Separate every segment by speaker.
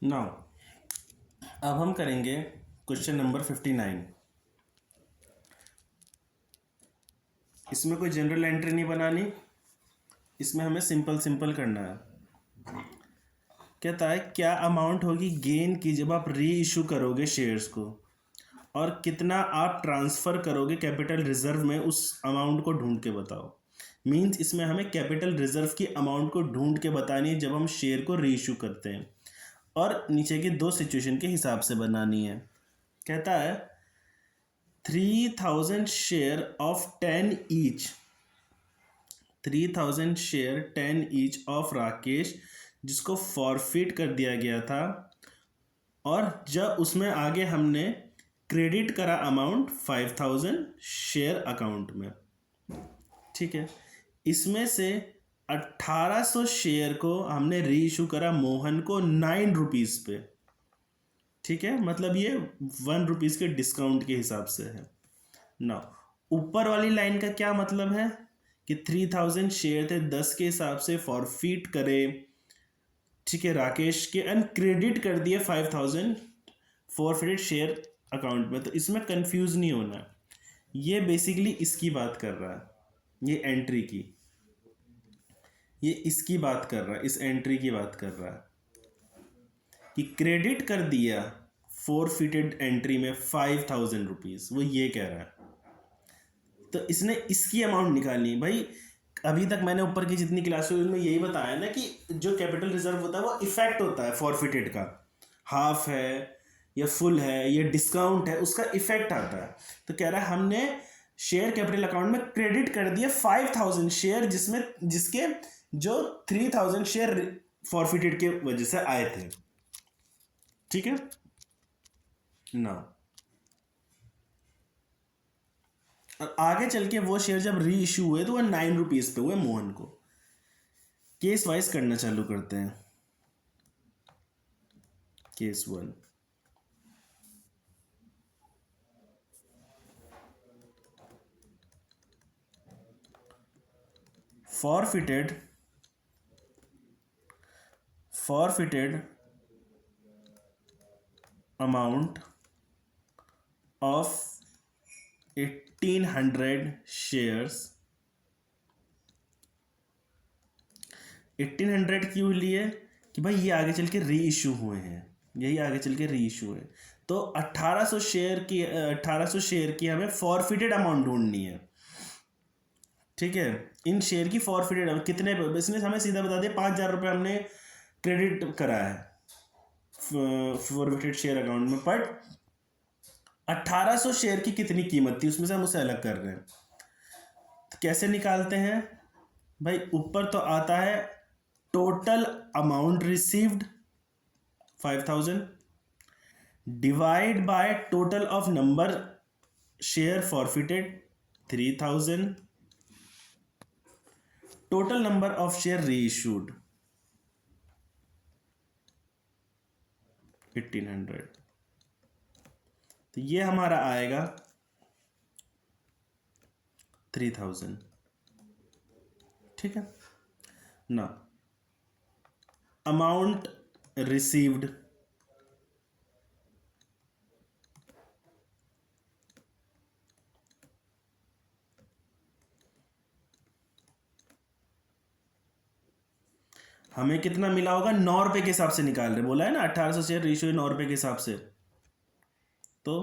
Speaker 1: Now अब हम करेंगे क्वेश्चन नंबर 59। इसमें कोई जनरल एंट्री नहीं बनानी, इसमें हमें सिंपल सिंपल करना है। कहता है क्या अमाउंट होगी गेन की जब आप री इशू करोगे शेयर्स को, और कितना आप ट्रांसफ़र करोगे कैपिटल रिजर्व में, उस अमाउंट को ढूंढ के बताओ। मींस इसमें हमें कैपिटल रिजर्व की अमाउंट को ढूंढ के बतानी है जब हम शेयर को री इशू करते हैं, और नीचे की दो सिचुएशन के हिसाब से बनानी है। कहता है 3000 share of 10 each, 3000 share 10 each of Rakesh जिसको फॉरफिट कर दिया गया था, और जब उसमें आगे हमने क्रेडिट करा अमाउंट 5000 शेयर अकाउंट में। ठीक है, इसमें से 1800 शेयर को हमने री इशू करा मोहन को 9 रुपीज़ पे। ठीक है, मतलब ये 1 रुपीज़ के डिस्काउंट के हिसाब से है ना। ऊपर वाली लाइन का क्या मतलब है कि 3000 शेयर थे 10 के हिसाब से फॉरफिट करे, ठीक है, राकेश के, एंड क्रेडिट कर दिए 5000 फॉरफिटेड शेयर अकाउंट में। तो इसमें कंफ्यूज नहीं होना है, ये बेसिकली इसकी बात कर रहा है, ये एंट्री की, ये इसकी बात कर रहा है, इस एंट्री की बात कर रहा है कि क्रेडिट कर दिया फॉरफिटेड एंट्री में 5000 रुपीज़, वो ये कह रहा है। तो इसने इसकी अमाउंट निकालनी है। भाई अभी तक मैंने ऊपर की जितनी क्लास हुई उनमें यही बताया ना कि जो कैपिटल रिजर्व होता है वो इफेक्ट होता है फॉरफिटेड का, हाफ है या फुल है या डिस्काउंट है, उसका इफेक्ट आता है। तो कह रहा है हमने शेयर कैपिटल अकाउंट में क्रेडिट कर दिया 5000 शेयर, जिसके जो 3000 शेयर फॉरफिटेड के वजह से आए थे। ठीक है ना, और आगे चल के वो शेयर जब री इशू हुए तो वो 9 रुपीज़ पे हुए मोहन को। केस वाइज करना चालू करते हैं। Case 1, forfeited amount of 1800 shares। 1800 क्यों लिए कि भाई ये आगे चल के री इशू हुए हैं, यही आगे चल के री इशू है। तो 1800 शेयर की हमें फॉरफिटेड अमाउंट ढूंढनी है। ठीक है, इन शेयर की फॉरफिटेड कितने, बिजनेस हमें सीधा बता दिया 5000 रुपये हमने क्रेडिट करा है फॉरफिटेड शेयर अकाउंट में, बट 1800 शेयर की कितनी कीमत थी उसमें से हम उसे अलग कर रहे हैं। तो कैसे निकालते हैं भाई, ऊपर तो आता है total amount received 5000 divide by total of number share forfeited 3000, total number of share री इशूड 1800। तो ये हमारा आएगा 3000। ठीक है ना, अमाउंट रिसीव्ड हमें कितना मिला होगा, 9 रुपए के हिसाब से निकाल रहे, बोला है ना 1800 शेयर रेशियो 9 रुपए के हिसाब से। तो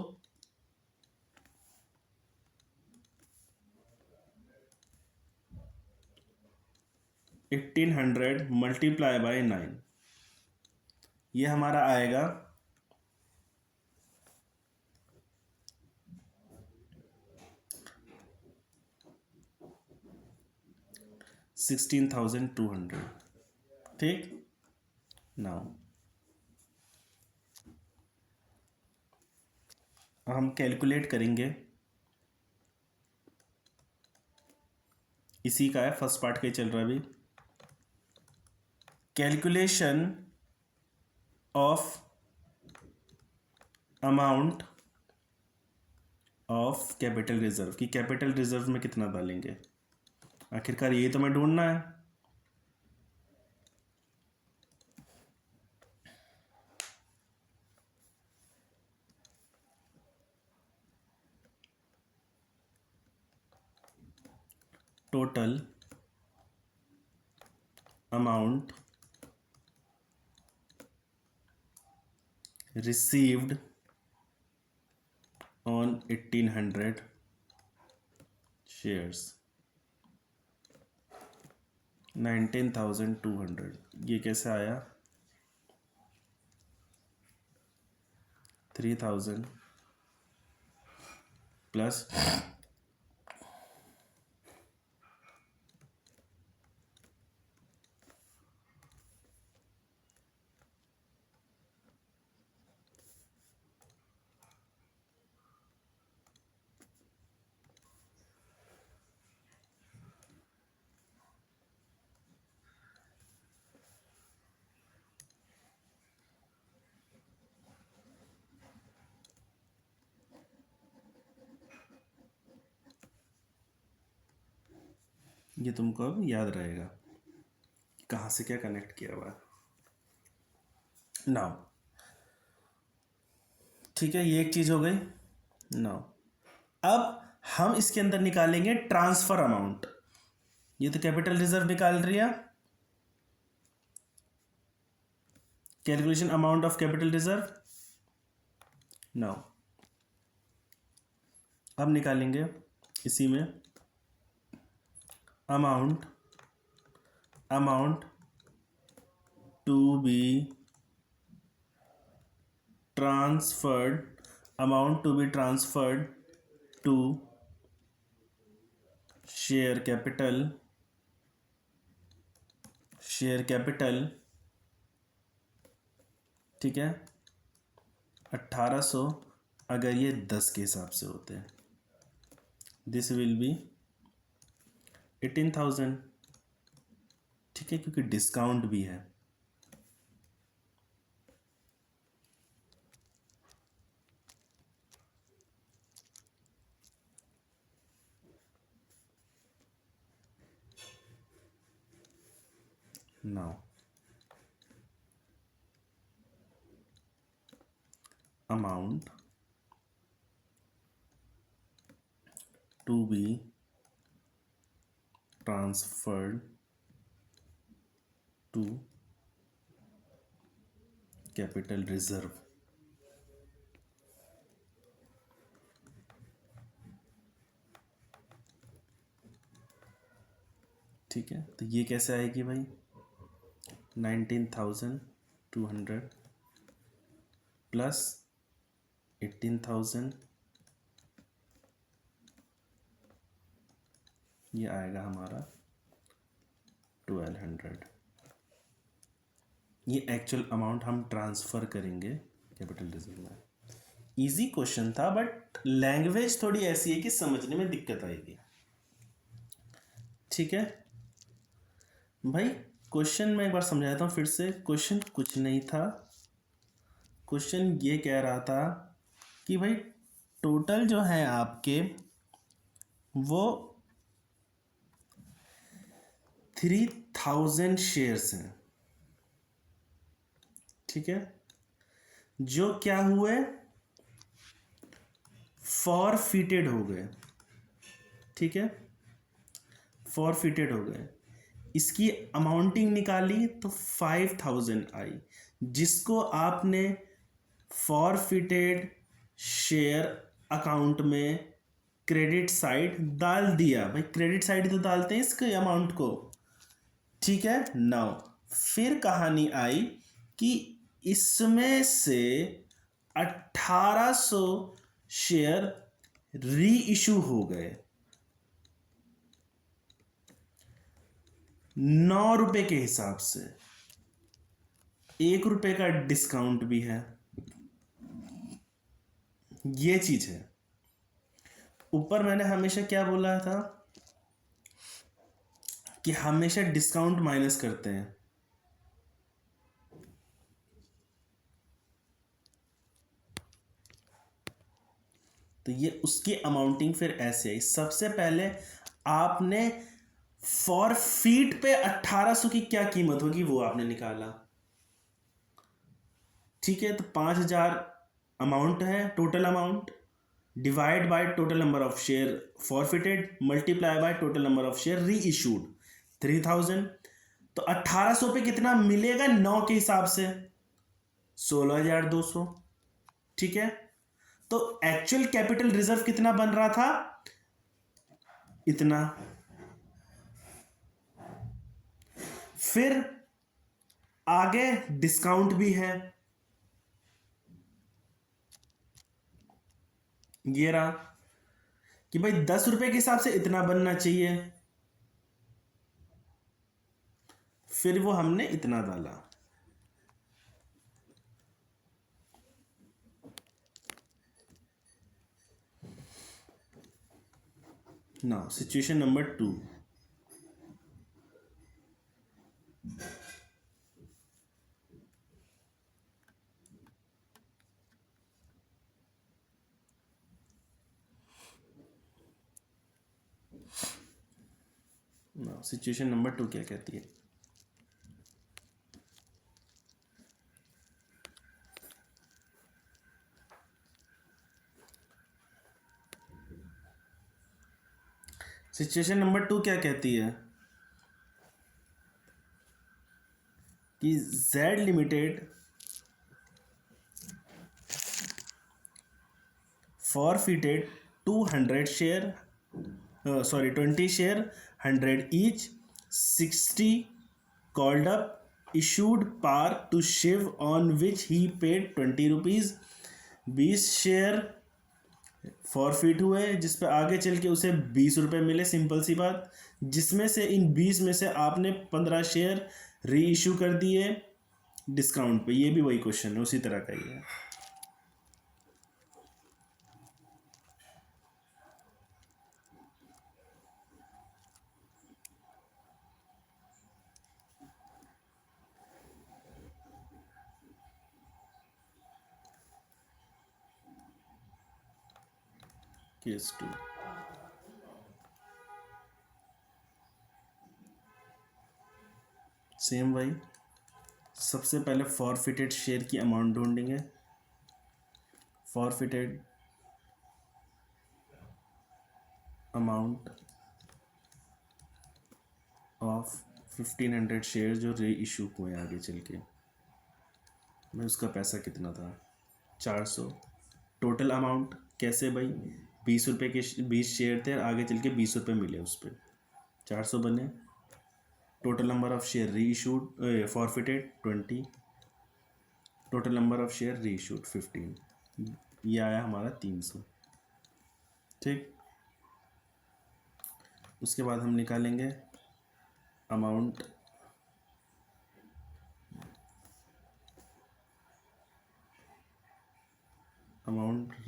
Speaker 1: 1800 मल्टीप्लाई बाय 9, ये हमारा आएगा 16,200। ठीक, नाउ हम कैलकुलेट करेंगे, इसी का है, फर्स्ट पार्ट का ही चल रहा है अभी। Calculation of amount of capital reserve, की कैपिटल रिजर्व में कितना डालेंगे, आखिरकार ये तो मैं ढूंढना है। Total amount received on 1800 shares 19,200। ये कैसे आया? 3,000 प्लस ये तुमको अब याद रहेगा कहाँ से क्या कनेक्ट किया हुआ है। नाउ ठीक है, ये एक चीज हो गई। नाउ अब हम इसके अंदर निकालेंगे ट्रांसफर अमाउंट। ये तो कैपिटल रिजर्व निकाल रही है, calculation amount of capital reserve. Now अब निकालेंगे इसी में amount to be transferred, amount to be transferred to share capital ठीक है 1800 अगर ये 10 के हिसाब से होते हैं, दिस विल बी 18,000। ठीक है, क्योंकि डिस्काउंट भी है। Now amount to be transferred to capital reserve. ठीक है, तो ये कैसे आएगी भाई? 19,200 प्लस 18,000, ये आएगा हमारा 1,200। ये एक्चुअल अमाउंट हम ट्रांसफ़र करेंगे कैपिटल रिजर्व में। इजी क्वेश्चन था, बट लैंग्वेज थोड़ी ऐसी है कि समझने में दिक्कत आएगी। ठीक है भाई, क्वेश्चन मैं एक बार समझाता हूँ फिर से। क्वेश्चन कुछ नहीं था, क्वेश्चन ये कह रहा था कि भाई टोटल जो है आपके वो 3,000 शेयर्स हैं। ठीक है, जो क्या हुए, फॉरफिटेड हो गए। ठीक है, फॉरफिटेड हो गए। इसकी अमाउंटिंग निकाली तो 5,000 आई, जिसको आपने फॉरफिटेड शेयर अकाउंट में क्रेडिट साइड डाल दिया। भाई क्रेडिट साइड तो डालते हैं इसके अमाउंट को। ठीक है, नाउ फिर कहानी आई कि इसमें से 1800 शेयर री इशू हो गए 9 रुपए के हिसाब से। 1 रुपए का डिस्काउंट भी है, ये चीज है। ऊपर मैंने हमेशा क्या बोला था कि हमेशा डिस्काउंट माइनस करते हैं। तो ये उसकी अमाउंटिंग फिर ऐसे आई। सबसे पहले आपने फॉरफीट पे 1800 की क्या कीमत होगी वो आपने निकाला। ठीक है, तो 5,000 अमाउंट है, total amount. Divide by total number of share forfeited multiply by total number of share री इशूड 3000। तो 1800 पे कितना मिलेगा 9 के हिसाब से 16,200। ठीक है, तो एक्चुअल कैपिटल रिजर्व कितना बन रहा था, इतना। फिर आगे डिस्काउंट भी है, ये रहा कि भाई 10 रुपए के हिसाब से इतना बनना चाहिए, फिर वो हमने इतना डाला। Now situation number 2। Now situation number 2 क्या कहती है, सिचुएशन नंबर 2 क्या कहती है कि Z limited forfeited 200 share 20 share 100 each 60 called up issued par to Shiv on which he paid 20 rupees। 20 share forfeit हुए जिस पे आगे चल के उसे 20 रुपये मिले, सिंपल सी बात। जिसमें से इन 20 में से आपने 15 शेयर री इशू कर दिए डिस्काउंट पे। ये भी वही क्वेश्चन है, उसी तरह का ही है। केस 2 सेम वही, सबसे पहले फॉरफिटेड शेयर की अमाउंट ढूंढेंगे। फॉरफिटेड अमाउंट ऑफ 1500 शेयर जो री इशू हुए आगे चल के, मैं उसका पैसा कितना था 400। टोटल अमाउंट कैसे भाई, 20 रुपये के 20 शेयर थे, आगे चल के 20 रुपये मिले उस पर, 400 बने। टोटल नंबर ऑफ शेयर री issued forfeited 20, total number of share री इशूड 15, ये आया हमारा 300। ठीक, उसके बाद हम निकालेंगे अमाउंट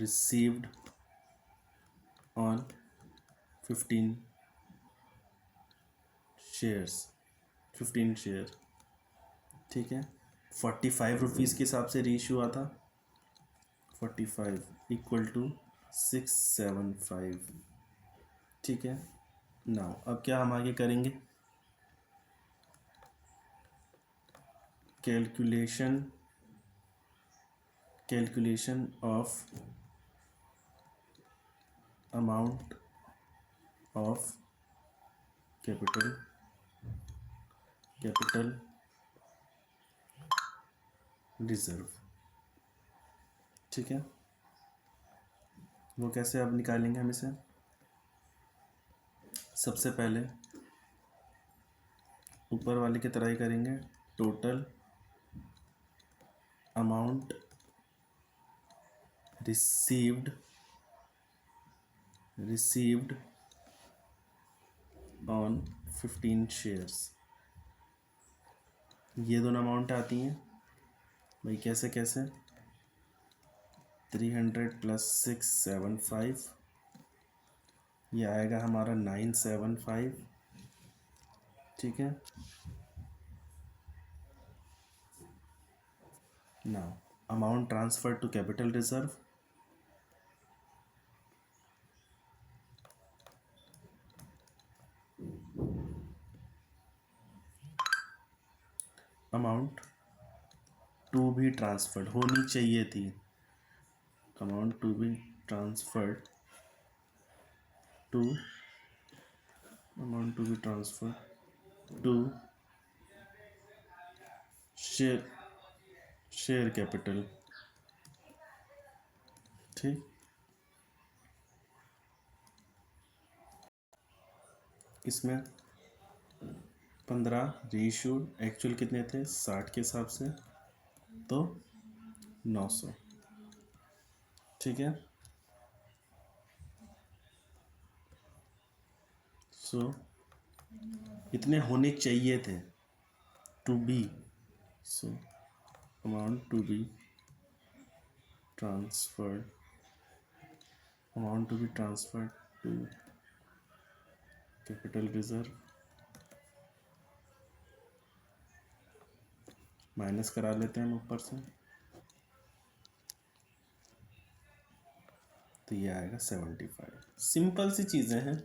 Speaker 1: रिसीव्ड ऑन 15 शेयर। ठीक है, 45 रुपीज़ के हिसाब से री इशू आता, 45 इक्वल टू 675। ठीक है, नाउ अब क्या हम आगे करेंगे, calculation of amount of capital reserve. ठीक है, वो कैसे अब निकालेंगे हम इसे, सबसे पहले ऊपर वाले की तरह ही करेंगे। Total amount received on 15 shares, ये दोनों अमाउंट आती हैं भाई, कैसे 300 प्लस 675, ये आएगा हमारा 975। ठीक है, now amount transfer to capital reserve, amount to be transferred होनी चाहिए थी, amount to be transferred to amount to be transferred to share capital. ठीक, इसमें 15 रीइश्यूड, एक्चुअल कितने थे 60 के हिसाब से, तो 900। ठीक है, सो इतने होने चाहिए थे to be, so amount to be transferred, amount to be transferred to capital reserve, minus करा लेते हैं हम ऊपर से, तो ये आएगा 75। सिंपल सी चीज़ें हैं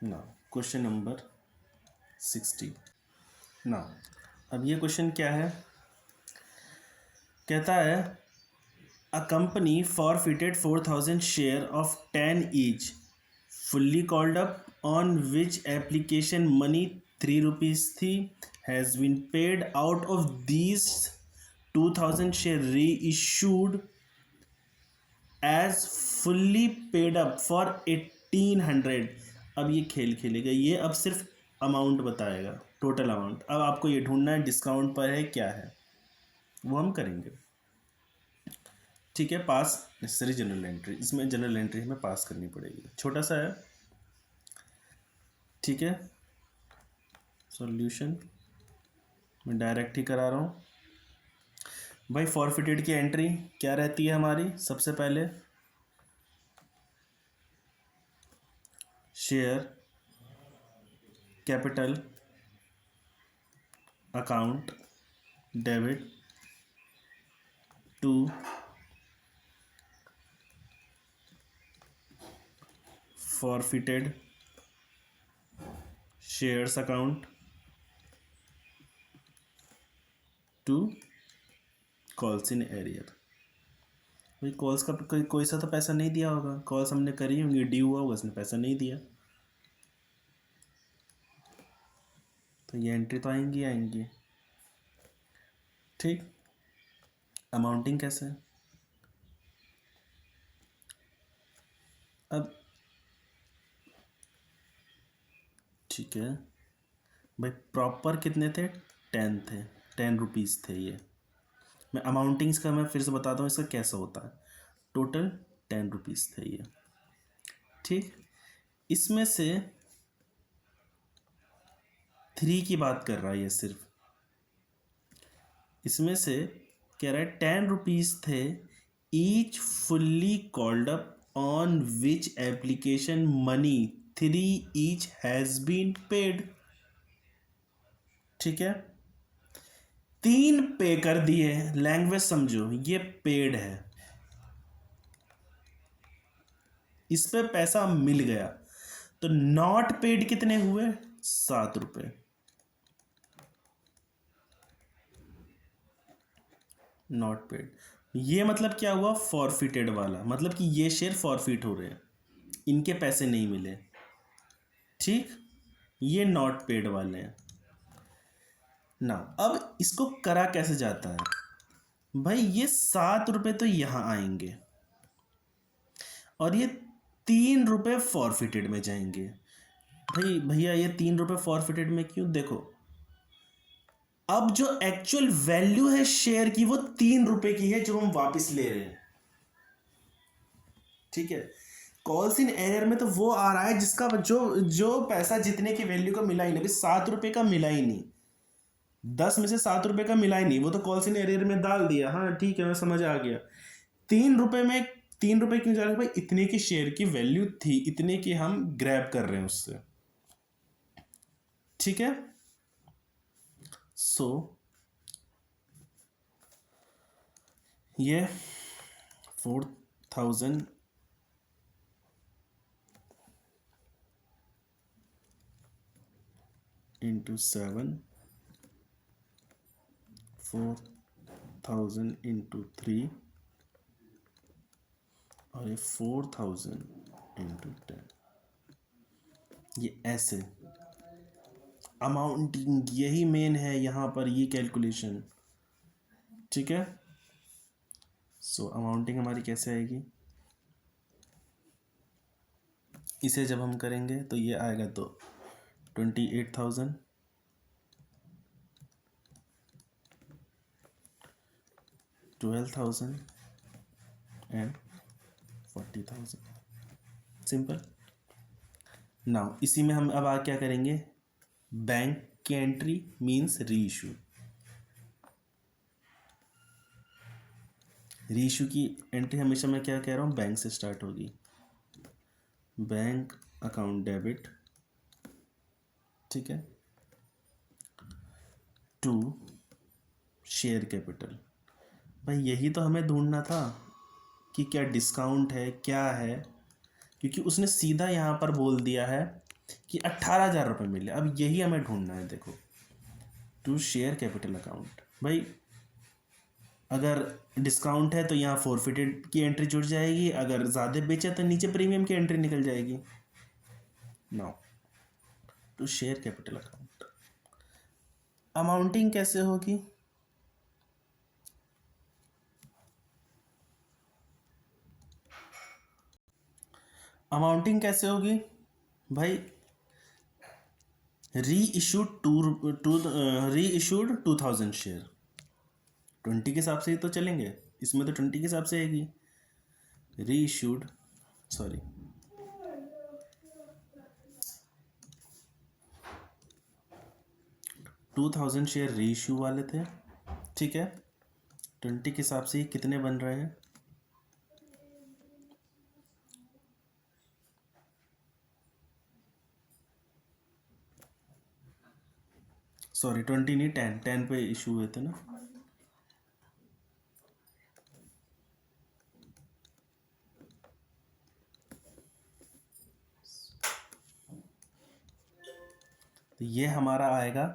Speaker 1: ना। क्वेश्चन नंबर 60 ना। अब ये क्वेश्चन क्या है, कहता है a company forfeited 4000 share of 10 each fully called up on which application money 3 rupees थी has been paid out of these 2000 share reissued as fully paid up for 1800। अब ये खेल खेलेगा, ये अब सिर्फ अमाउंट बताएगा, टोटल अमाउंट। अब आपको ये ढूंढना है डिस्काउंट पर है क्या है, वो हम करेंगे। ठीक है, पास नेसेसरी जनरल एंट्री, इसमें जनरल एंट्री हमें पास करनी पड़ेगी, छोटा सा है। ठीक है, सॉल्यूशन मैं डायरेक्ट ही करा रहा हूँ भाई। फॉरफिटेड की एंट्री क्या रहती है हमारी, सबसे पहले share capital account debit to forfeited shares account to calls in arrear. भाई कॉल्स का कोई सा तो पैसा नहीं दिया होगा, कॉल्स हमने करी होंगी, ड्यू हुआ होगा, उसने पैसा नहीं दिया, तो ये एंट्री तो आएंगी आएंगी। ठीक, अमाउंटिंग कैसे, अब ठीक है भाई, प्रॉपर कितने थे 10 थे, 10 रुपीज़ थे ये। मैं अमाउंटिंग्स का मैं फिर से बताता हूँ इसका कैसा होता है। टोटल 10 रुपीज़ थे ये। ठीक, इसमें से 3 की बात कर रहा है ये, सिर्फ इसमें से कह रहा है 10 रुपीज़ थे each fully called up on which application money 3 each has been paid. ठीक है, 3 पे कर दिए, लैंग्वेज समझो, ये पेड है, इस पे पैसा मिल गया, तो नॉट पेड कितने हुए 7 रुपए, नॉट पेड। ये मतलब क्या हुआ, फॉरफिटेड वाला, मतलब कि ये शेयर फॉरफिट हो रहे हैं, इनके पैसे नहीं मिले। ठीक, ये नॉट पेड वाले हैं ना। अब इसको करा कैसे जाता है भाई, ये 7 रुपए तो यहां आएंगे और ये 3 रुपए फॉरफिटेड में जाएंगे। भाई भैया ये 3 रुपए फॉरफिटेड में क्यों, देखो अब जो एक्चुअल वैल्यू है शेयर की वो 3 रुपए की है जो हम वापस ले रहे हैं। ठीक है, कॉल्स इन एरियर में तो वो आ रहा है जिसका जो जो पैसा जितने की वैल्यू का मिला ही नहीं, 7 रुपए का मिला ही नहीं, 10 में से 7 रुपए का मिला ही नहीं, वो तो कॉल्स इन एरियर में डाल दिया। हाँ ठीक है, मैं समझ आ गया। 3 रुपए में 3 रुपए क्यों जा रहे हैं भाई, इतने की शेयर की वैल्यू थी, इतने की हम ग्रैब कर रहे हैं उससे। ठीक है, सो ये 4000 इंटू 7, 2000 इंटू 3 और ये 4000 इंटू 10, ये ऐसे अमाउंटिंग, यही मेन है यहाँ पर, ये कैलकुलेशन। ठीक है, सो अमाउंटिंग हमारी कैसे आएगी, इसे जब हम करेंगे तो ये आएगा तो 28,000 12,000 एंड 40,000। सिंपल। नाउ इसी में हम अब आगे क्या करेंगे, बैंक की एंट्री मीन्स री इशू की एंट्री हमेशा मैं क्या कह रहा हूँ, बैंक से स्टार्ट होगी। बैंक अकाउंट डेबिट, ठीक है, टू शेयर कैपिटल। भाई यही तो हमें ढूंढना था कि क्या डिस्काउंट है क्या है, क्योंकि उसने सीधा यहाँ पर बोल दिया है कि 18,000 रुपये मिले। अब यही हमें ढूंढना है। देखो, टू शेयर कैपिटल अकाउंट, भाई अगर डिस्काउंट है तो यहाँ फॉरफिटेड की एंट्री जुड़ जाएगी, अगर ज़्यादा बेचा तो नीचे प्रीमियम की एंट्री निकल जाएगी। Now to share capital account, amounting कैसे होगी, अमाउंटिंग कैसे होगी भाई, री इशूड 2,000 शेयर, 20 के हिसाब से ही तो चलेंगे, इसमें तो 20 के हिसाब से आएगी। री इशूड, सॉरी, $2,000 शेयर री इशू वाले थे, ठीक है। 20 के हिसाब से कितने बन रहे हैं, सॉरी 20 नहीं, 10 पे इशू हुए थे ना। तो ये हमारा आएगा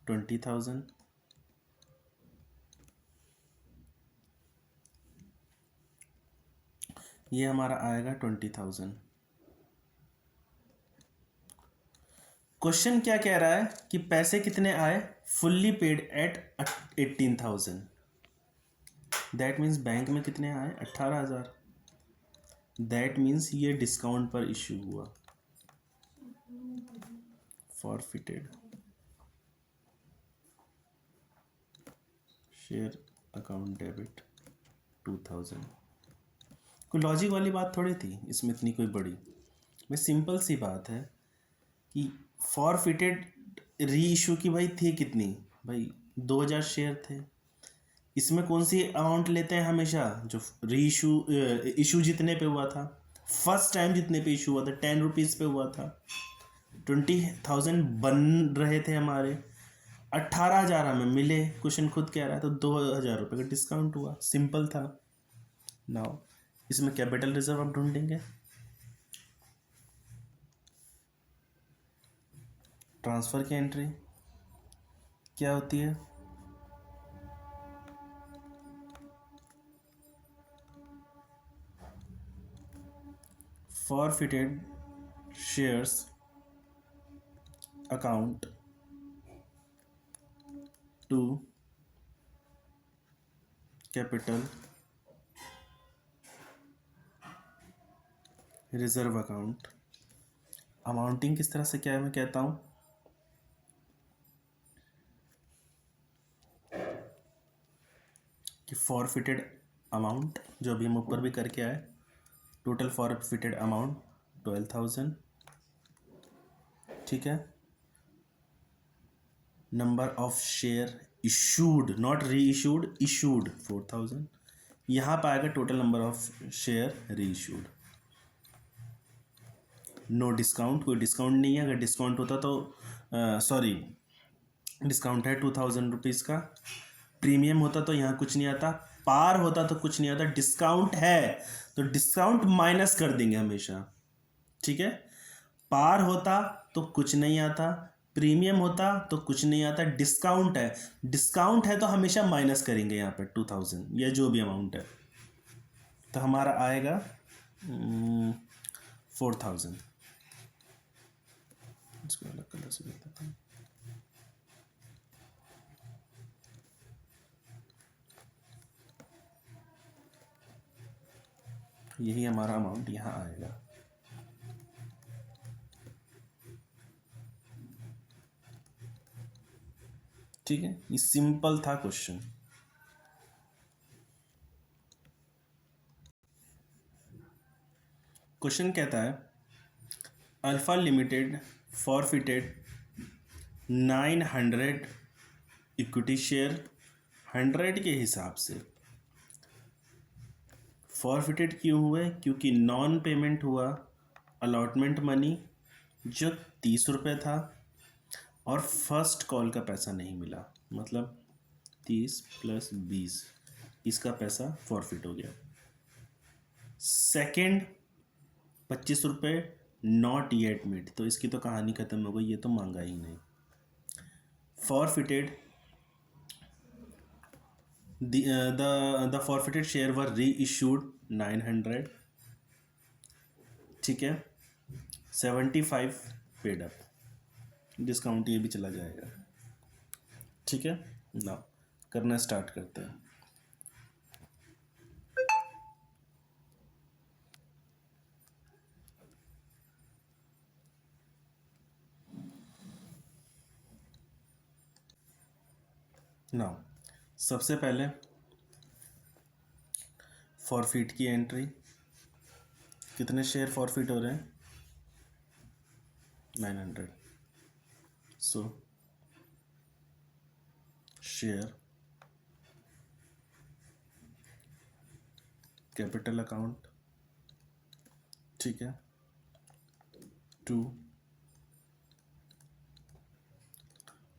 Speaker 1: 20,000, ये हमारा आएगा 20,000। क्वेश्चन क्या कह रहा है कि पैसे कितने आए, fully paid at 18,000, that means bank में कितने आए, 18,000, दैट मीन्स ये डिस्काउंट पर इश्यू हुआ। Forfeited share account debit 2,000। कोई लॉजिक वाली बात थोड़ी थी इसमें, इतनी कोई बड़ी, मैं सिंपल सी बात है कि फॉरफिटेड री इशू की भाई थी कितनी, भाई 2,000 शेयर थे। इसमें कौन सी अमाउंट लेते हैं हमेशा, जो री इशू जितने पे हुआ था, फर्स्ट टाइम जितने पे इशू हुआ था, 10 रुपीज़ पे हुआ था, 20,000 बन रहे थे हमारे, 18,000 हमें मिले, क्वेश्चन खुद कह रहा है, तो 2,000 रुपये का डिस्काउंट हुआ, सिंपल था। नाउ इसमें कैपिटल रिजर्व आप ढूंढेंगे, ट्रांसफ़र की एंट्री क्या होती है, forfeited shares account to capital reserve account. Amounting किस तरह से क्या है मैं कहता हूँ, कि फॉरफिटेड अमाउंट, जो अभी हम ऊपर भी करके आए, टोटल फॉरफिटेड अमाउंट 12,000, ठीक है, number of share issued, not री इशूड, इशूड 4,000, यहाँ पर आएगा टोटल नंबर ऑफ शेयर री इशूड। नो डिस्काउंट, कोई डिस्काउंट नहीं है, अगर डिस्काउंट होता तो सॉरी डिस्काउंट है 2,000 रुपीज़ का, प्रीमियम होता तो यहाँ कुछ नहीं आता, पार होता तो कुछ नहीं आता, डिस्काउंट है तो डिस्काउंट माइनस कर देंगे हमेशा, ठीक है। पार होता तो कुछ नहीं आता, प्रीमियम होता तो कुछ नहीं आता, डिस्काउंट है, डिस्काउंट है तो हमेशा माइनस करेंगे यहाँ पे 2000 या जो भी अमाउंट है, तो हमारा आएगा 4000। इसको अलग कलर से लिख देता हूँ। यही हमारा अमाउंट यहाँ आएगा। ठीक है, ये सिंपल था क्वेश्चन। क्वेश्चन कहता है alpha limited forfeited 900 equity share 100 के हिसाब से। फॉरफिटेड क्यों हुए? क्योंकि नॉन पेमेंट हुआ अलॉटमेंट मनी जो 30 रुपये था, और फर्स्ट कॉल का पैसा नहीं मिला, मतलब 30 + 20 इसका पैसा फॉरफिट हो गया। सेकेंड 25 रुपये नॉट येट मीट, तो इसकी तो कहानी खत्म हो गई, ये तो मांगा ही नहीं। Forfeited the forfeited share were reissued 900। ठीक है, 75 पेड अप, डिस्काउंट ये भी चला जाएगा। ठीक है, ना करना स्टार्ट करते हैं। ना सबसे पहले फॉरफिट की एंट्री, कितने शेयर फॉरफिट हो रहे हैं? 900। सो शेयर कैपिटल अकाउंट, ठीक है, टू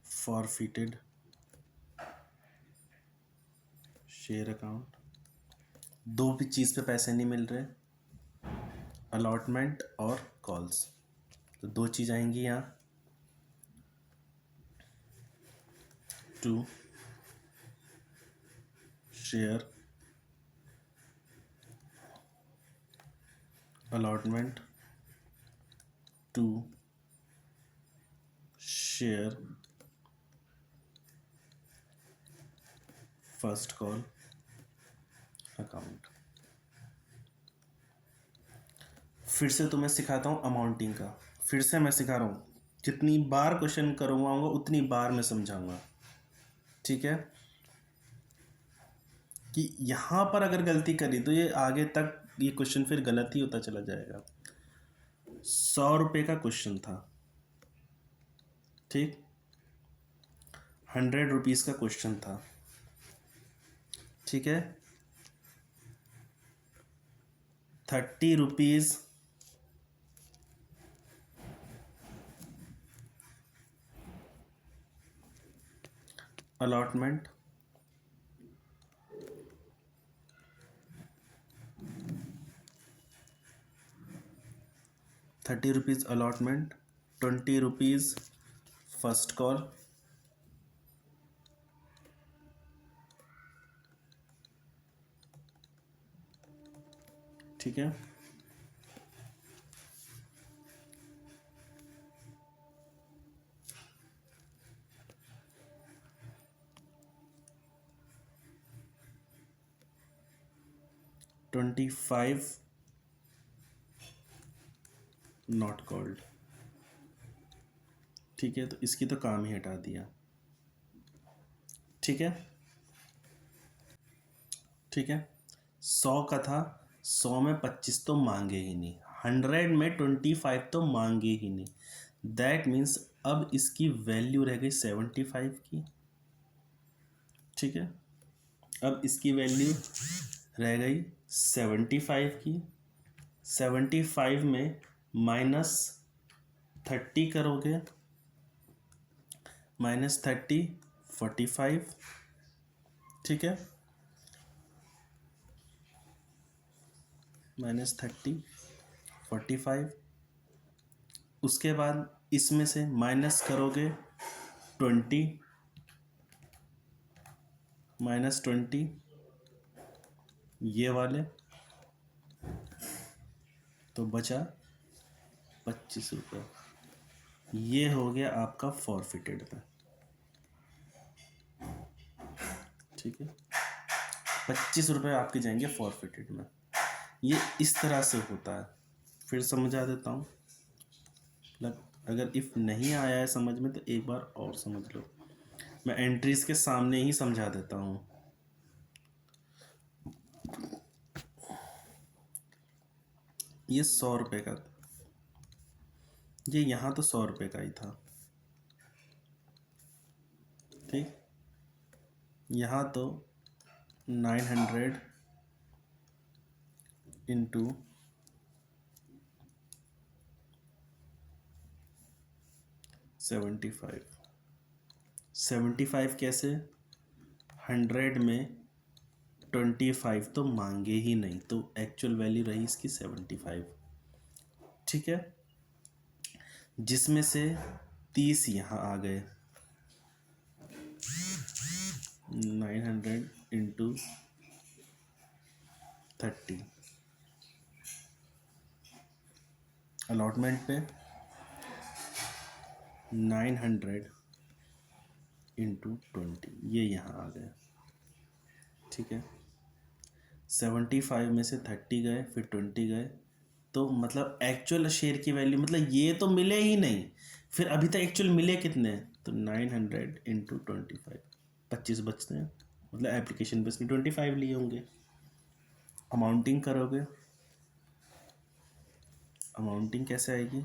Speaker 1: फॉरफिटेड शेयर अकाउंट। दो भी चीज़ पे पैसे नहीं मिल रहे, अलॉटमेंट और कॉल्स, तो दो चीज़ आएंगी यहाँ। To share allotment, to share first call account. फिर से तुम्हें सिखाता हूँ अमाउंटिंग का, फिर से मैं सिखा रहा हूँ, जितनी बार क्वेश्चन करवाऊंगा उतनी बार मैं समझाऊंगा। ठीक है, कि यहाँ पर अगर गलती करी तो ये आगे तक ये क्वेश्चन फिर गलत ही होता चला जाएगा। 100 रुपये का क्वेश्चन था, ठीक, 100 रुपीज़ का क्वेश्चन था, ठीक है, 30 rupees allotment, 30 rupees allotment, 20 rupees first call, ठीक है, $25 नॉट कॉल्ड। ठीक है, तो इसकी तो काम ही हटा दिया। ठीक है, ठीक है, 100 का था, 100 में 25 तो मांगे ही नहीं, 100 में 25 तो मांगे ही नहीं, दैट मीन्स अब इसकी वैल्यू रह गई 75 की। ठीक है, अब इसकी वैल्यू रह गई 75 की। 75 में -30 करोगे, -30 45। ठीक है, -30 45। उसके बाद इसमें से माइनस करोगे 20 -20 ये वाले, तो बचा 25 रुपये। ये हो गया आपका फॉरफिटेड में। ठीक है, 25 रुपये आपके जाएंगे फॉरफिटेड में। ये इस तरह से होता है। फिर समझा देता हूँ, मतलब अगर इफ़ नहीं आया है समझ में तो एक बार और समझ लो। मैं एंट्रीज के सामने ही समझा देता हूँ। ये 100 रुपये का, ये यहाँ तो 100 रुपये का ही था। ठीक, यहाँ तो 900 इंटू 75 कैसे, 100 में 25 तो मांगे ही नहीं, तो एक्चुअल वैल्यू रही इसकी 75। ठीक है, जिसमें से 30 यहाँ आ गए, 900 इंटू 30 अलॉटमेंट पे 900 इंटू 20 ये यहाँ आ गए। ठीक है, 75 में से 30 गए, फिर 20 गए, तो मतलब एक्चुअल शेयर की वैल्यू, मतलब ये तो मिले ही नहीं। फिर अभी तक एक्चुअल मिले कितने, तो 900 इंटू 25, 25 बचते हैं, मतलब एप्लीकेशन बेस में 25 लिए होंगे। अमाउंटिंग करोगे, अमाउंटिंग कैसे आएगी,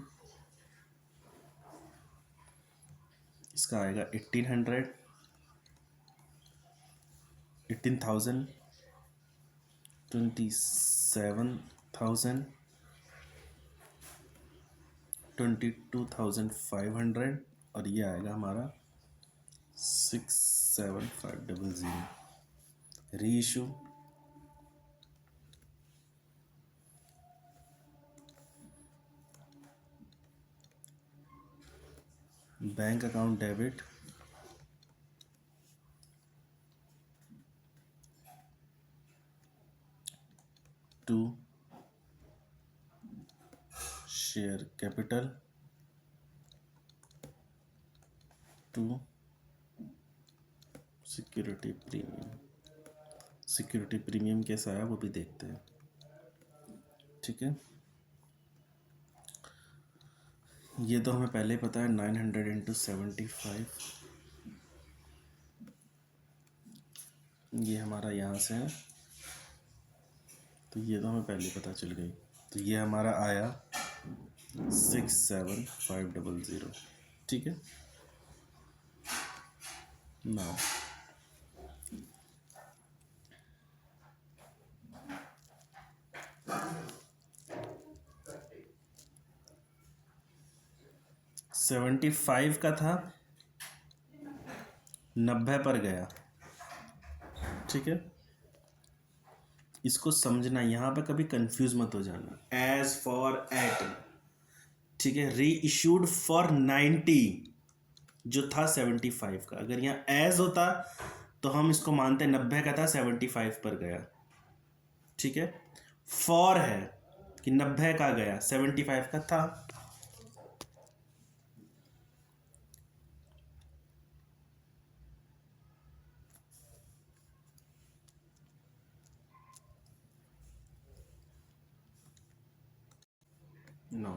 Speaker 1: इसका आएगा 1800, 18,000, 27,000, 22,500, और ये आएगा हमारा 67500। Reissue, bank account debit to share capital to security premium. Security premium कैसा आया वो भी देखते हैं। ठीक है, ये तो हमें पहले ही पता है, 900 इंटू 75, ये हमारा यहाँ से है, तो ये तो हमें पहले पता चल गई। तो ये हमारा आया 67500। ठीक है, नाउ 75 का था, 90 पर गया। ठीक है, इसको समझना, यहाँ पे कभी कंफ्यूज मत हो जाना। एज फॉर एट, ठीक है, री इशूड फॉर 90 जो था 75 का, अगर यहाँ एज होता तो हम इसको मानते 90 का था, 75 पर गया। ठीक है, फॉर है कि 90 का गया, 75 का था। नौ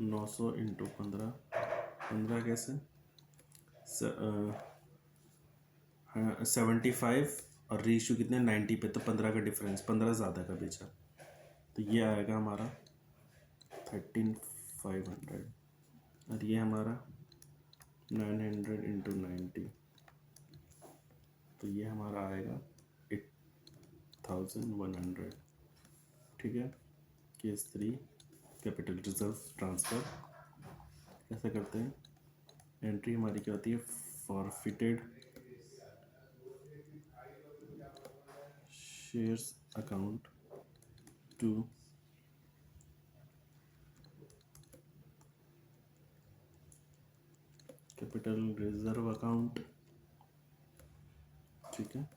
Speaker 1: 900 इंटू 15, 15 कैसे, 75 और रेशो कितने 90 पे, तो 15 का डिफरेंस, 15 ज़्यादा का बेचा, तो ये आएगा हमारा 13,500, और ये हमारा 900 इंटू 90, तो ये हमारा आएगा 8,100। ठीक है, केस 3 कैपिटल रिजर्व ट्रांसफ़र कैसे करते हैं। एंट्री हमारी क्या होती है, forfeited shares account to capital reserve account, ठीक है।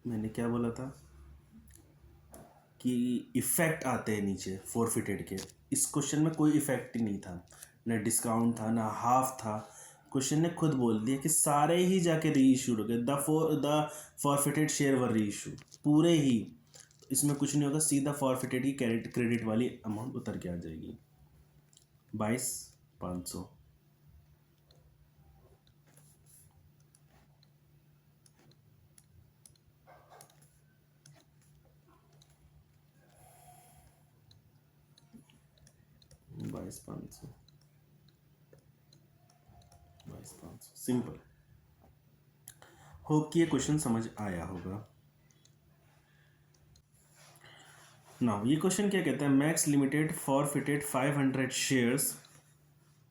Speaker 1: मैंने क्या बोला था कि इफेक्ट आते हैं नीचे फॉरफिटेड के। इस क्वेश्चन में कोई इफेक्ट ही नहीं था, ना डिस्काउंट था ना हाफ था। क्वेश्चन ने खुद बोल दिया कि सारे ही जाके री इशूड हो गए, द फॉरफिटेड शेयर वर री इशू, पूरे ही। इसमें कुछ नहीं होगा, सीधा फॉरफिटेड की क्रेडिट वाली अमाउंट उतर के आ जाएगी 22,500। बाईस पाँच सौ, 22,500, सिंपल। होप कि ये क्वेश्चन समझ आया होगा। नाउ ये क्वेश्चन क्या कहता है, मैक्स लिमिटेड फॉरफिटेड 500 शेयर्स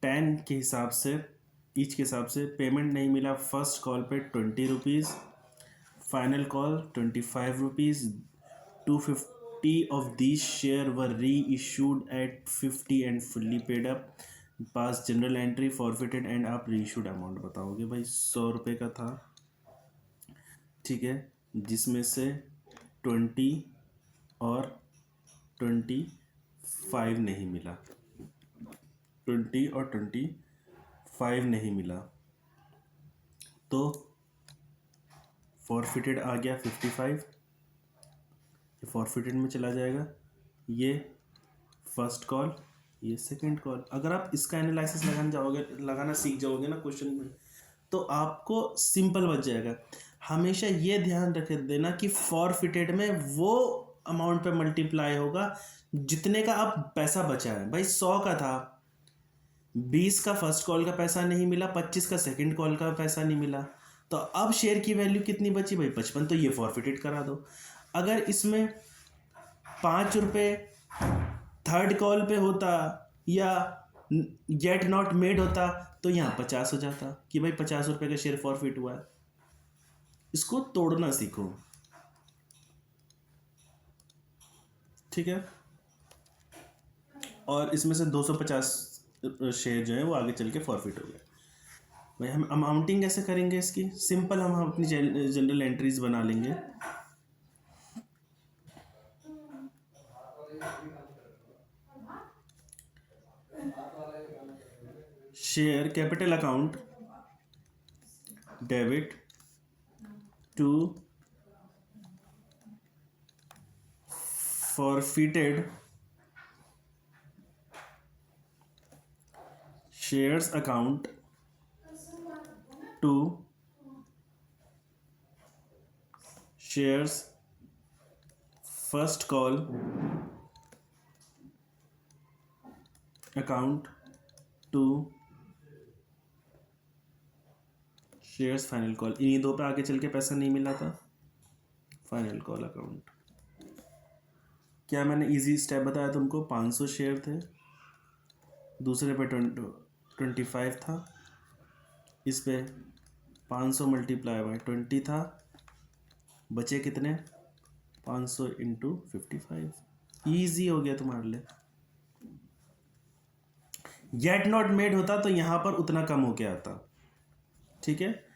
Speaker 1: 10 के हिसाब से, ईच के हिसाब से। पेमेंट नहीं मिला फर्स्ट कॉल पे 20 rupees, final call 25 rupees. 250 of these share were reissued at 50 and fully paid up. Pass journal entry forfeited and आप री इशूड अमाउंट बताओगे भाई। 100 रुपये का था, ठीक है, जिसमें से 20 और 25 नहीं मिला, 20 और 25 नहीं मिला, तो फॉरफिटेड आ गया 55, ये फॉरफिटेड में चला जाएगा। ये फर्स्ट कॉल, ये सेकंड कॉल। अगर आप इसका एनालिसिस लगाना सीख जाओगे ना क्वेश्चन में, तो आपको सिंपल बच जाएगा। हमेशा ये ध्यान रख देना कि फॉरफिटेड में वो अमाउंट पे मल्टीप्लाई होगा जितने का आप पैसा बचा है। भाई 100 का था, 20 का फर्स्ट कॉल का पैसा नहीं मिला, 25 का सेकंड कॉल का पैसा नहीं मिला, तो अब शेयर की वैल्यू कितनी बची भाई? 55, तो ये फॉरफिटेड करा दो। अगर इसमें 5 रुपये थर्ड कॉल पे होता या गेट नॉट मेड होता, तो यहाँ 50 हो जाता कि भाई 50 रुपये का शेयर फॉरफिट हुआ है। इसको तोड़ना सीखो, ठीक है। और इसमें से 250 शेयर जो है वो आगे चल के फॉरफिट हो गए। भाई हम अमाउंटिंग कैसे करेंगे इसकी? सिंपल, हम अपनी जनरल एंट्रीज बना लेंगे। Share capital account debit to forfeited shares account to shares first call account to shares final call. इन्हीं दो पे आगे चल के पैसा नहीं मिला था, फाइनल कॉल अकाउंट। क्या मैंने इजी स्टेप बताया तुमको? 500 शेयर थे, दूसरे पे 25 था, इस पे 500 मल्टीप्लाई बाय 20 था, बचे कितने? 500 इंटू 55। ईजी हो गया तुम्हारे लिए। गेट नॉट मेड होता तो यहाँ पर उतना कम हो के आता, ठीक है।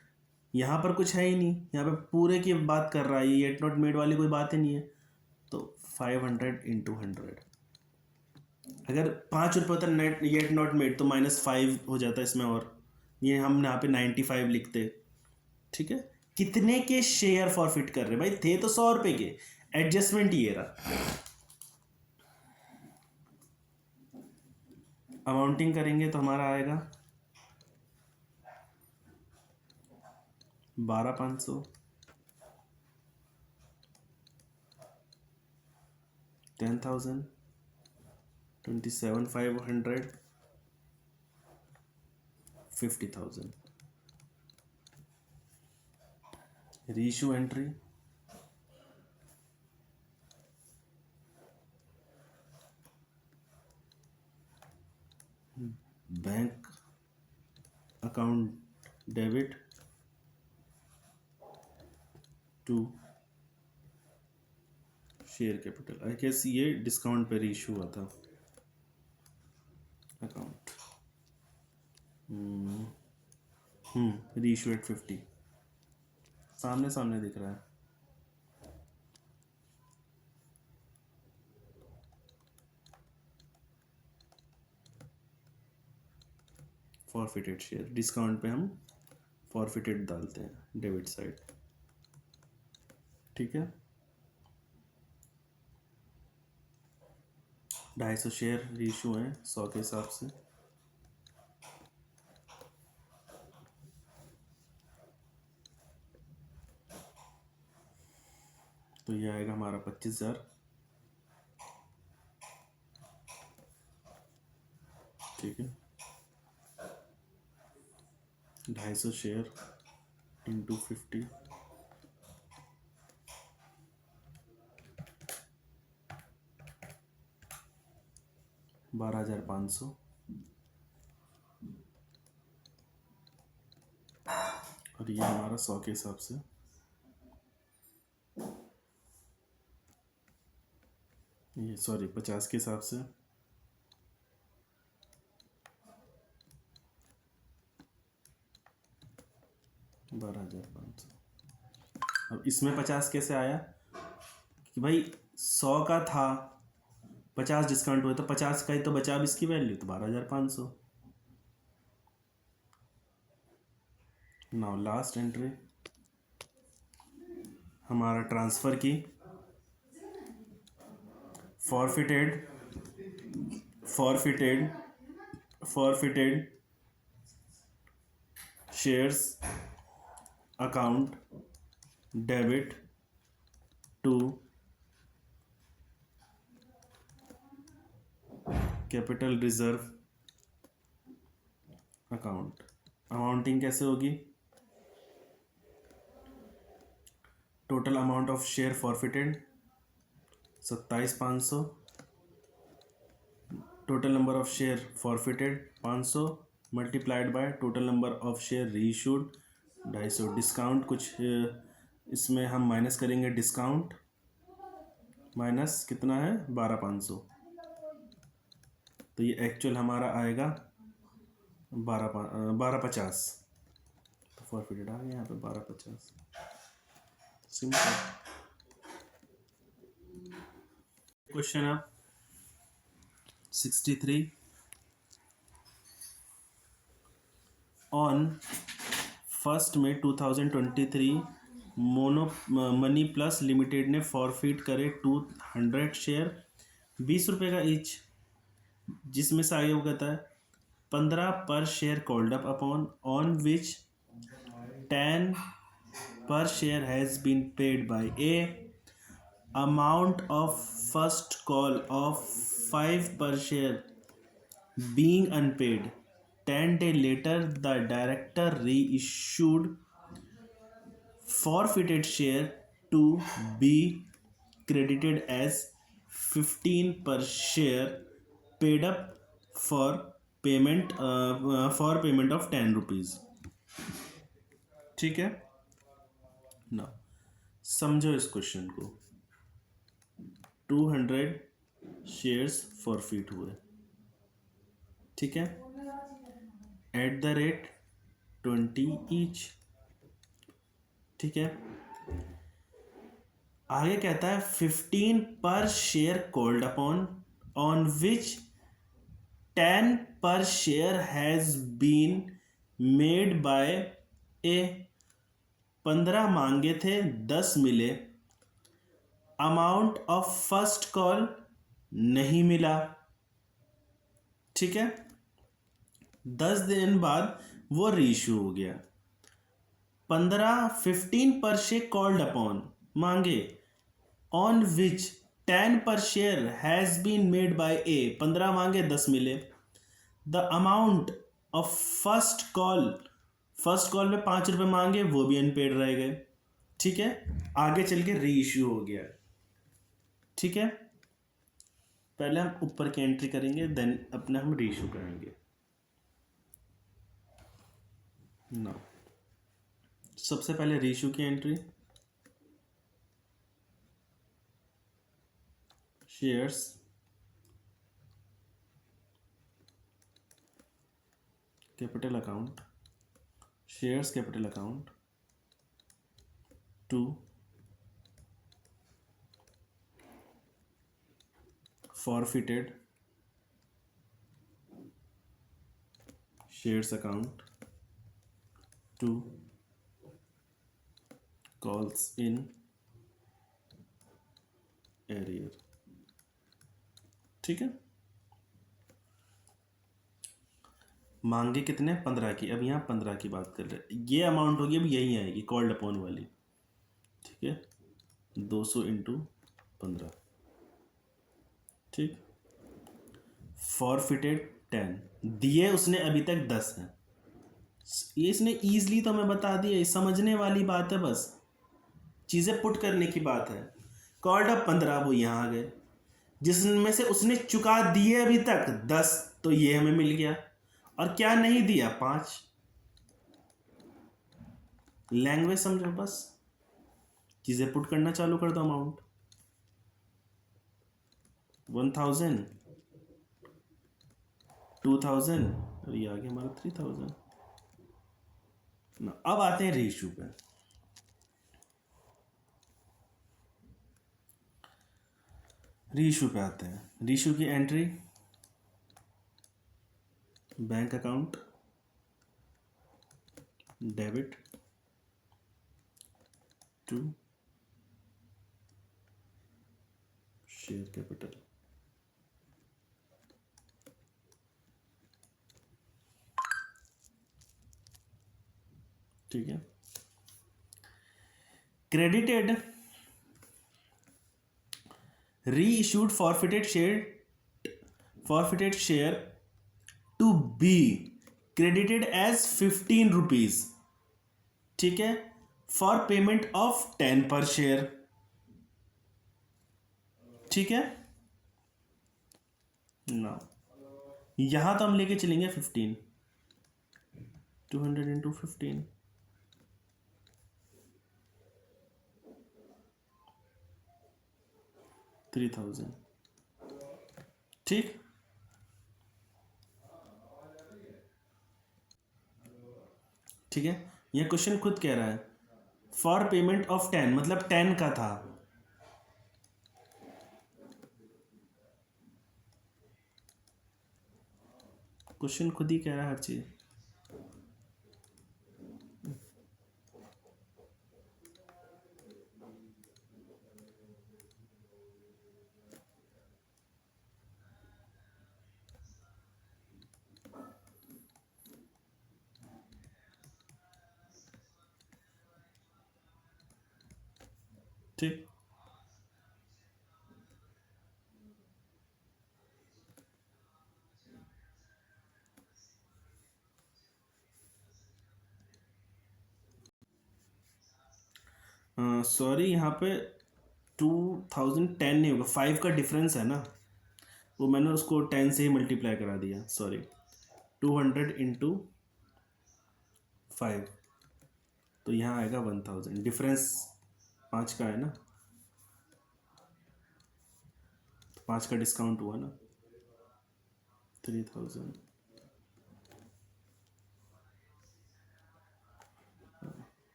Speaker 1: यहाँ पर कुछ है ही नहीं, यहाँ पे पूरे की बात कर रहा है, ये गेट नॉट मेड वाली कोई बात ही नहीं है। तो 500 इंटू 100, अगर 5 रुपये होता नेट गेट नॉट मेड तो -5 हो जाता इसमें, और ये हम यहाँ पे 95 लिखते, ठीक है। कितने के शेयर फॉरफिट कर रहे भाई? थे तो 100 रुपये के, एडजस्टमेंट ये रहा। अमाउंटिंग करेंगे तो हमारा आएगा 12,500, 10,000, 27,500, 50,000। Reissue entry, bank account debit to share capital, I guess ये डिस्काउंट पे रीइशू हुआ था। अकाउंट रीइशू एट 50, सामने सामने दिख रहा है। फॉरफिटेड शेयर, डिस्काउंट पे हम फॉरफिटेड डालते हैं डेबिट साइड, ठीक है। 250 शेयर रीइशू हैं 100 के हिसाब से। तो ये आएगा हमारा 25,000, ठीक है। 250 शेयर इंटू 50, 12,500, और ये हमारा 100 के हिसाब से, ये सॉरी 50 के हिसाब से, बारह हजार 500। अब इसमें 50 कैसे आया कि भाई 100 का था, 50 डिस्काउंट हुआ तो 50 का ही तो बचा, अब इसकी वैल्यू तो 12,500। नाउ लास्ट एंट्री हमारा ट्रांसफ़र की, forfeited forfeited forfeited shares account debit to capital reserve account. Amounting कैसे होगी? Total amount of share forfeited 27,500, total number of share forfeited 500 multiplied by total number of share reissued 250। Discount कुछ इसमें हम minus करेंगे, discount minus कितना है 12,500, तो ये एक्चुअल हमारा आएगा 12,50। तो फॉरफिटेड आ गया यहाँ पे 12,50, सिंपल क्वेश्चन। अब 63 ऑन 1 मई 2023 मोनो मनी प्लस लिमिटेड ने फॉरफिट करे 200 शेयर 20 रुपये का ईच, जिसमें से आगे वो कहता है 15 पर share called up upon on which 10 per share has been paid by A, amount of first call of 5 per share being unpaid, 10 days later the director reissued forfeited share to be credited as 15 per share paid up for payment of 10 rupees, ठीक है ना। समझो इस question को, 200 shares forfeit हुए, ठीक है, at the rate 20 each, ठीक है। आगे कहता है 15 पर share called upon on which 10 पर share has been made by A. 15 मांगे थे, 10 मिले, अमाउंट ऑफ फर्स्ट कॉल नहीं मिला, ठीक है। 10 दिन बाद वो रीइशू हो गया। 15 पर शेयर कॉल्ड अपॉन मांगे, ऑन विच 10 पर share has been made by A. 15 मांगे, 10 मिले, the amount of first call में 5 रुपये मांगे, वो भी अनपेड रह गए, ठीक है। आगे चल के री इश्यू हो गया, ठीक है। पहले हम ऊपर की एंट्री करेंगे, देन अपने हम री इश्यू करेंगे ना। सबसे पहले री इश्यू की entry, shares capital account, shares capital account to forfeited shares account to calls in arrear। ठीक है, मांगे कितने 15 की, अब यहाँ 15 की बात कर रहे हैं, ये अमाउंट होगी अब यही आएगी कॉल्ड अपॉन वाली। ठीक है, 200 इंटू 15। ठीक, फॉरफिटेड 10, दिए उसने अभी तक 10 हैं। ये इसने ईजली तो मैं बता दिया, समझने वाली बात है, बस चीज़ें पुट करने की बात है। कॉल्ड अप 15, वो यहाँ आ गए, जिसमें से उसने चुका दिए अभी तक 10, तो ये हमें मिल गया। और क्या नहीं दिया 5। लैंग्वेज समझो, बस चीज़ें पुट करना चालू कर दो। अमाउंट 1000, 2000 और ये आ गया हमारा 3000 ना। अब आते हैं रीइशू पे। रीइशू पे आते हैं। रीइशू की entry, bank account debit to share capital. ठीक है, credited reissued forfeited share to be credited as 15 rupees. ठीक है, फॉर पेमेंट ऑफ 10 पर शेयर। ठीक है ना, यहां तो हम लेके चलेंगे 15, 200 इंटू 15, 3000। ठीक, ठीक है, यह क्वेश्चन खुद कह रहा है फॉर पेमेंट ऑफ 10, मतलब 10 का था। क्वेश्चन खुद ही कह रहा है हर चीज। ठीक, सॉरी, यहाँ पे 2010 नहीं होगा, 5 का डिफरेंस है ना, वो मैंने उसको 10 से ही मल्टीप्लाई करा दिया। सॉरी, 200 इंटू 5, तो यहाँ आएगा 1000। डिफरेंस 5 का है ना, तो 5 का डिस्काउंट हुआ ना, 3000,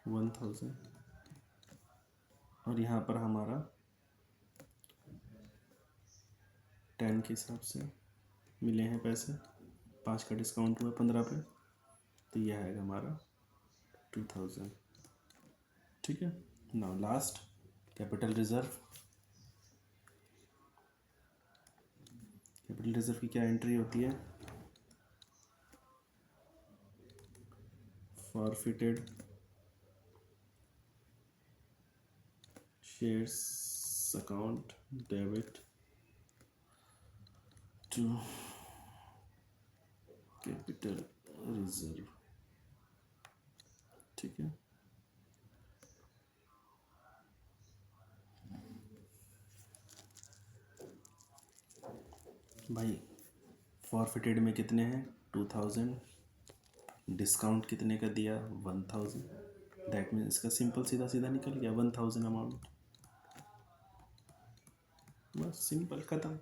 Speaker 1: 1000। और यहाँ पर हमारा 10 के हिसाब से मिले हैं पैसे, 5 का डिस्काउंट हुआ 15 पे, तो यह आएगा हमारा 2000। ठीक है, now last capital reserve. Capital reserve की क्या एंट्री होती है? Forfeited shares account debit to capital reserve. ठीक है, भाई फॉरफिटेड में कितने हैं? 2000, डिस्काउंट कितने का दिया? 1000। दैट मीन्स इसका सिंपल सीधा सीधा निकल गया 1000 अमाउंट। बस सिंपल खत्म।